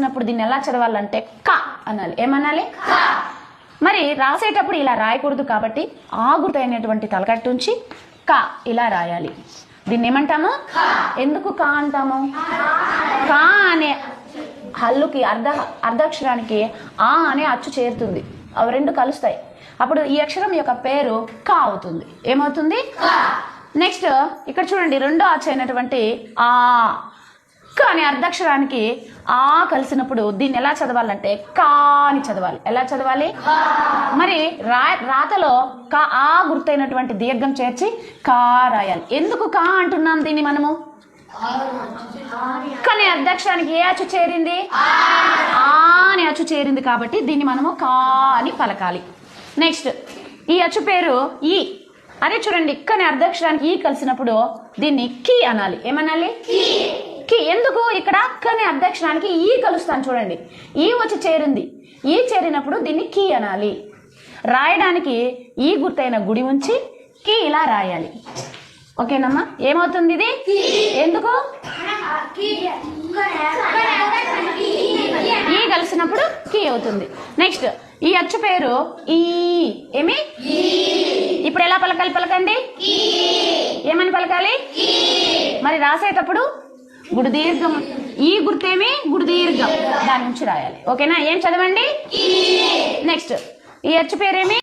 కలిసినప్పుడు దీన్ని ఎలా చదవాలంటే క అనాలి. ఏమనాలి? మరి రాసేటప్పుడు ఇలా రాయకూడదు కాబట్టి ఆ గుర్తైనటువంటి తలకట్టు ఉంచి క ఇలా రాయాలి. దీన్ని ఏమంటాము? ఎందుకు క అంటాము? క అనే హల్లుకి అర్ధాక్షరానికి ఆ అనే అచ్చు చేరుతుంది. అవి రెండు కలుస్తాయి. అప్పుడు ఈ అక్షరం యొక్క పేరు క అవుతుంది. ఏమవుతుంది? నెక్స్ట్ ఇక్కడ చూడండి, రెండో అచ్చు అయినటువంటి ఆ క అనే అర్ధాక్షరానికి ఆ కలిసినప్పుడు దీన్ని ఎలా చదవాలంటే కా అని చదవాలి. ఎలా చదవాలి? మరి రాతలో క ఆ గుర్తైనటువంటి దీర్ఘం చేర్చి కా రాయాలి. ఎందుకు కా అంటున్నాం దీన్ని మనము? కానీ అర్ధాక్షరానికి ఏ అచ్చు చేరింది? ఆ అని అచ్చు చేరింది కాబట్టి దీన్ని మనము కా అని పలకాలి. నెక్స్ట్ ఈ అచ్చు పేరు ఈ. అదే చూడండి, ఇక్కని అర్ధాక్షరానికి ఈ కలిసినప్పుడు దీన్ని కి అనాలి. ఏమనాలి? కి. ఎందుకు? ఇక్కడ అక్కని అర్ధాక్షరానికి ఈ కలుస్తాను చూడండి, ఈ వచ్చి చేరింది. ఈ చేరినప్పుడు దీన్ని కి అనాలి. రాయడానికి ఈ గుర్తైన గుడి ఉంచి కి ఇలా రాయాలి. ఓకేనమ్మా? ఏమవుతుంది ఇది? ఎందుకు? ఈ కలిసినప్పుడు కి అవుతుంది. నెక్స్ట్ ఈ అచ్చు పేరు ఈ. ఏమి? ఇప్పుడు ఎలా పలకండి? ఏమని పలకాలి? మరి రాసేటప్పుడు గుడి దీర్ఘం, ఈ గుర్తేమి? గుడి దీర్ఘం, దాని నుంచి రాయాలి. ఓకేనా? ఏం చదవండి? నెక్స్ట్ ఈ అచ్చు పేరేమి?